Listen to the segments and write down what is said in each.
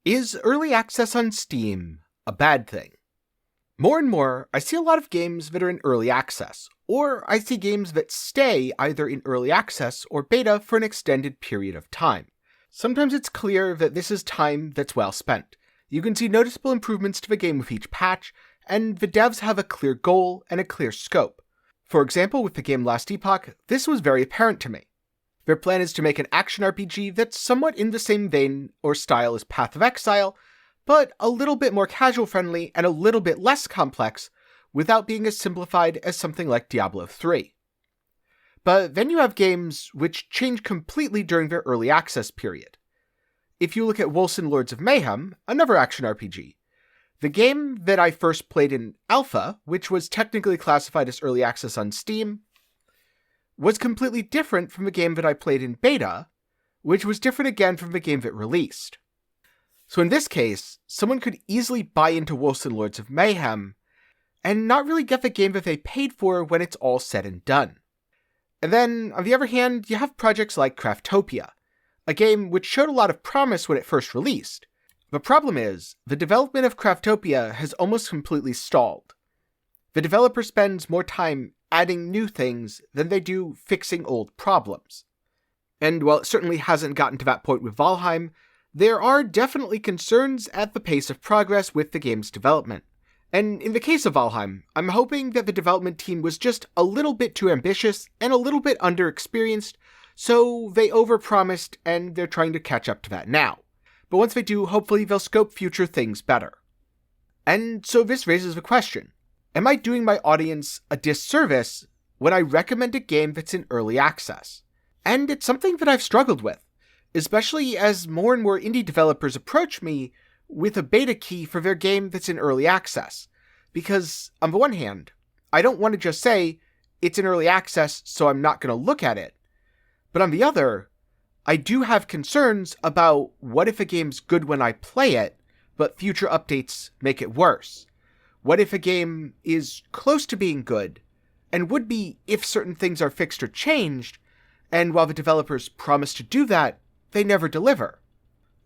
Is early access on Steam a bad thing? More and more, I see a lot of games that are in early access, or I see games that stay either in early access or beta for an extended period of time. Sometimes it's clear that this is time that's well spent. You can see noticeable improvements to the game with each patch, and the devs have a clear goal and a clear scope. For example, with the game Last Epoch, this was very apparent to me. Their plan is to make an action RPG that's somewhat in the same vein or style as Path of Exile, but a little bit more casual-friendly and a little bit less complex, without being as simplified as something like Diablo 3. But then you have games which change completely during their early access period. If you look at Wolcen Lords of Mayhem, another action RPG, the game that I first played in Alpha, which was technically classified as early access on Steam, was completely different from the game that I played in Beta, which was different again from the game that released. So in this case, someone could easily buy into Wolcen Lords of Mayhem and not really get the game that they paid for when it's all said and done. And then, on the other hand, you have projects like Craftopia, a game which showed a lot of promise when it first released. The problem is, the development of Craftopia has almost completely stalled. The developer spends more time adding new things than they do fixing old problems. And while it certainly hasn't gotten to that point with Valheim, there are definitely concerns at the pace of progress with the game's development. And in the case of Valheim, I'm hoping that the development team was just a little bit too ambitious and a little bit underexperienced, so they overpromised and they're trying to catch up to that now. But once they do, hopefully they'll scope future things better. And so this raises the question, am I doing my audience a disservice when I recommend a game that's in early access? And it's something that I've struggled with, especially as more and more indie developers approach me with a beta key for their game that's in early access. Because, on the one hand, I don't want to just say, it's in early access, so I'm not going to look at it. But on the other, I do have concerns about what if a game's good when I play it, but future updates make it worse? What if a game is close to being good, and would be if certain things are fixed or changed, and while the developers promise to do that, they never deliver?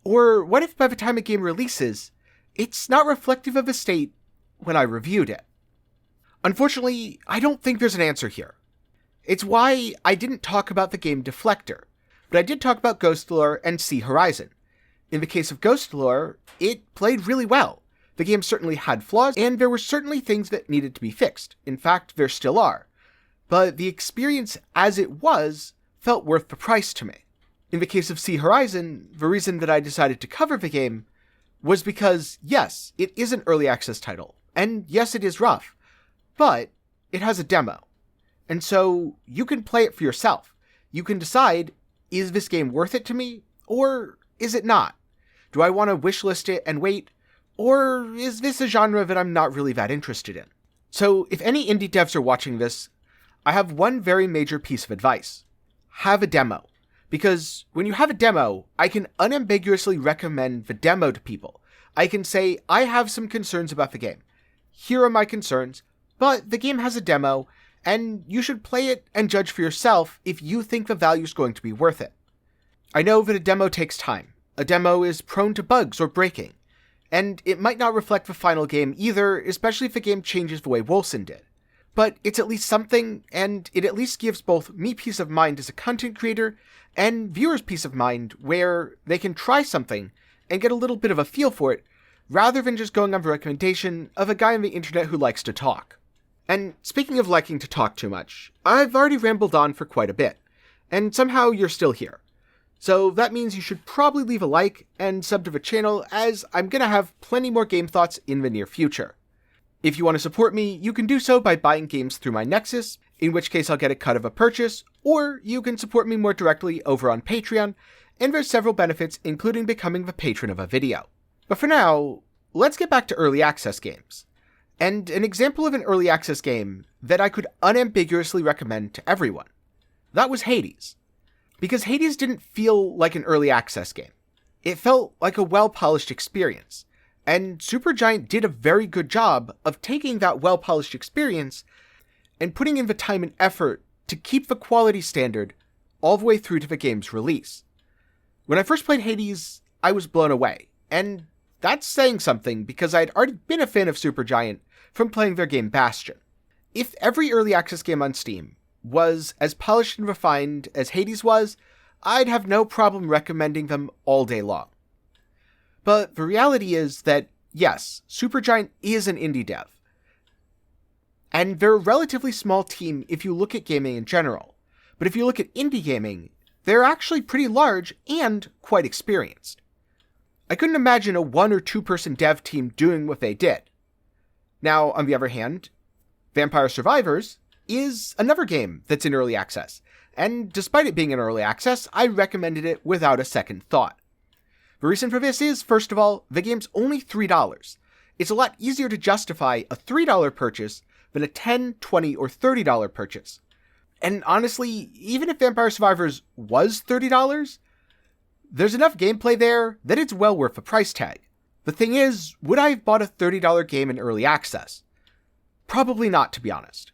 Or what if by the time a game releases, it's not reflective of the state when I reviewed it? Unfortunately, I don't think there's an answer here. It's why I didn't talk about the game Deflector, but I did talk about Ghostlore and Sea Horizon. In the case of Ghostlore, it played really well. The game certainly had flaws, and there were certainly things that needed to be fixed. In fact, there still are. But the experience as it was felt worth the price to me. In the case of Sea Horizon, the reason that I decided to cover the game was because, yes, it is an early access title, and yes, it is rough, but it has a demo. And so you can play it for yourself. You can decide, is this game worth it to me, or is it not? Do I want to wishlist it and wait, or is this a genre that I'm not really that interested in? So if any indie devs are watching this, I have one very major piece of advice. Have a demo. Because when you have a demo, I can unambiguously recommend the demo to people. I can say, I have some concerns about the game. Here are my concerns, but the game has a demo, and you should play it and judge for yourself if you think the value is going to be worth it. I know that a demo takes time. A demo is prone to bugs or breaking. And it might not reflect the final game either, especially if the game changes the way Wolcen did. But it's at least something, and it at least gives both me peace of mind as a content creator, and viewers peace of mind where they can try something and get a little bit of a feel for it, rather than just going on the recommendation of a guy on the internet who likes to talk. And speaking of liking to talk too much, I've already rambled on for quite a bit, and somehow you're still here. So that means you should probably leave a like and sub to the channel, as I'm gonna have plenty more game thoughts in the near future. If you want to support me, you can do so by buying games through my Nexus, in which case I'll get a cut of a purchase, or you can support me more directly over on Patreon, and there's several benefits including becoming the patron of a video. But for now, let's get back to early access games. And an example of an early access game that I could unambiguously recommend to everyone. That was Hades. Because Hades didn't feel like an early access game. It felt like a well-polished experience. And Supergiant did a very good job of taking that well-polished experience and putting in the time and effort to keep the quality standard all the way through to the game's release. When I first played Hades, I was blown away. And that's saying something because I'd already been a fan of Supergiant from playing their game Bastion. If every early access game on Steam was as polished and refined as Hades was, I'd have no problem recommending them all day long. But the reality is that, yes, Supergiant is an indie dev. And they're a relatively small team if you look at gaming in general. But if you look at indie gaming, they're actually pretty large and quite experienced. I couldn't imagine a 1 or 2 person dev team doing what they did. Now, on the other hand, Vampire Survivors is another game that's in early access, and despite it being in early access, I recommended it without a second thought. The reason for this is, first of all, the game's only $3. It's a lot easier to justify a $3 purchase than a $10, $20, or $30 purchase. And honestly, even if Vampire Survivors was $30, there's enough gameplay there that it's well worth the price tag. The thing is, would I have bought a $30 game in early access? Probably not, to be honest.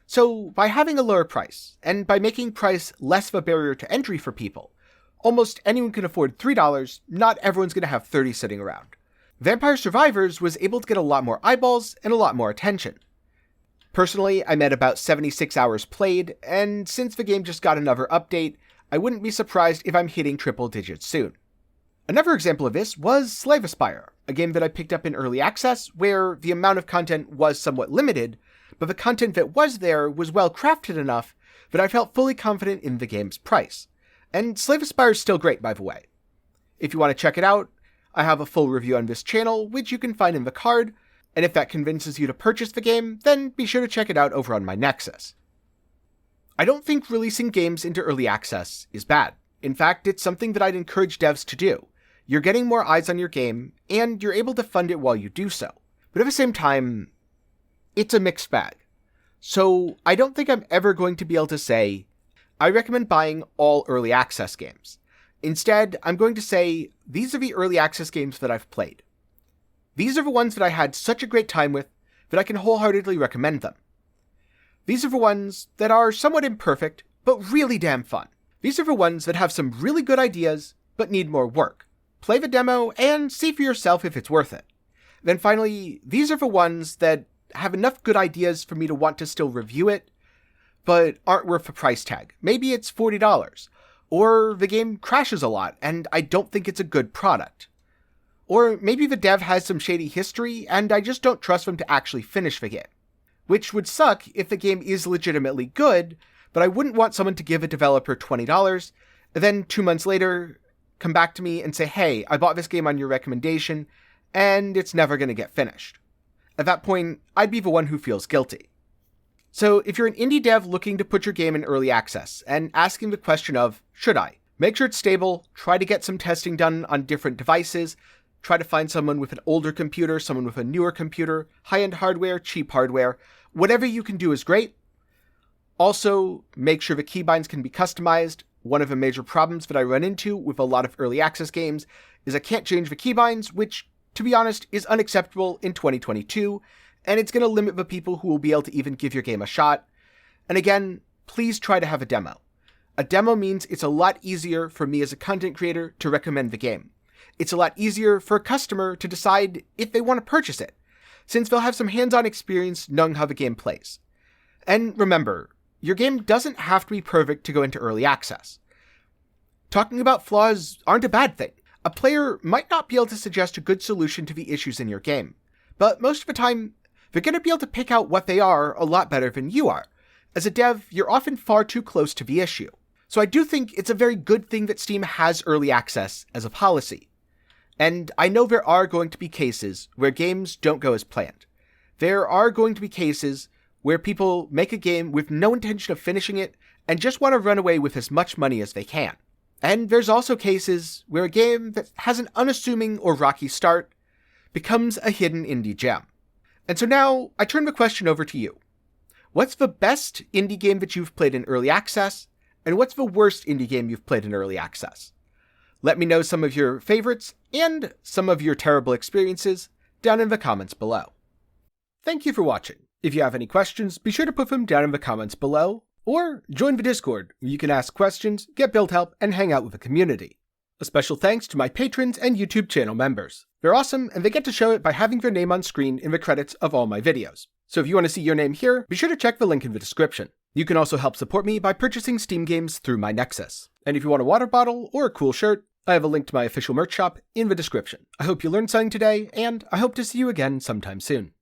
So, by having a lower price, and by making price less of a barrier to entry for people, almost anyone can afford $3, not everyone's going to have 30 sitting around. Vampire Survivors was able to get a lot more eyeballs and a lot more attention. Personally, I'm at about 76 hours played, and since the game just got another update, I wouldn't be surprised if I'm hitting triple digits soon. Another example of this was Slave Aspire, a game that I picked up in early access, where the amount of content was somewhat limited, but the content that was there was well crafted enough that I felt fully confident in the game's price. And Slave Aspire is still great, by the way. If you want to check it out, I have a full review on this channel, which you can find in the card, and if that convinces you to purchase the game, then be sure to check it out over on my Nexus. I don't think releasing games into early access is bad. In fact, it's something that I'd encourage devs to do. You're getting more eyes on your game, and you're able to fund it while you do so. But at the same time, it's a mixed bag. So I don't think I'm ever going to be able to say, I recommend buying all early access games. Instead, I'm going to say, these are the early access games that I've played. These are the ones that I had such a great time with that I can wholeheartedly recommend them. These are the ones that are somewhat imperfect, but really damn fun. These are the ones that have some really good ideas, but need more work. Play the demo and see for yourself if it's worth it. Then finally, these are the ones that have enough good ideas for me to want to still review it, but aren't worth the price tag. Maybe it's $40, or the game crashes a lot and I don't think it's a good product. Or maybe the dev has some shady history and I just don't trust them to actually finish the game. Which would suck if the game is legitimately good, but I wouldn't want someone to give a developer $20, and then 2 months later, come back to me and say, hey, I bought this game on your recommendation, and it's never going to get finished. At that point, I'd be the one who feels guilty. So if you're an indie dev looking to put your game in early access, and asking the question of, should I? Make sure it's stable, try to get some testing done on different devices, try to find someone with an older computer, someone with a newer computer, high-end hardware, cheap hardware. Whatever you can do is great. Also, make sure the keybinds can be customized. One of the major problems that I run into with a lot of early access games is I can't change the keybinds, which, to be honest, is unacceptable in 2022, and it's going to limit the people who will be able to even give your game a shot. And again, please try to have a demo. A demo means it's a lot easier for me as a content creator to recommend the game. It's a lot easier for a customer to decide if they want to purchase it, since they'll have some hands-on experience knowing how the game plays. And remember, your game doesn't have to be perfect to go into early access. Talking about flaws aren't a bad thing. A player might not be able to suggest a good solution to the issues in your game, but most of the time, they're going to be able to pick out what they are a lot better than you are. As a dev, you're often far too close to the issue. So I do think it's a very good thing that Steam has early access as a policy. And I know there are going to be cases where games don't go as planned. There are going to be cases where people make a game with no intention of finishing it and just want to run away with as much money as they can. And there's also cases where a game that has an unassuming or rocky start becomes a hidden indie gem. And so now, I turn the question over to you. What's the best indie game that you've played in early access, and what's the worst indie game you've played in early access? Let me know some of your favorites and some of your terrible experiences down in the comments below. Thank you for watching. If you have any questions, be sure to put them down in the comments below, or join the Discord, where you can ask questions, get build help, and hang out with the community. A special thanks to my patrons and YouTube channel members. They're awesome, and they get to show it by having their name on screen in the credits of all my videos. So if you want to see your name here, be sure to check the link in the description. You can also help support me by purchasing Steam games through my Nexus. And if you want a water bottle or a cool shirt, I have a link to my official merch shop in the description. I hope you learned something today, and I hope to see you again sometime soon.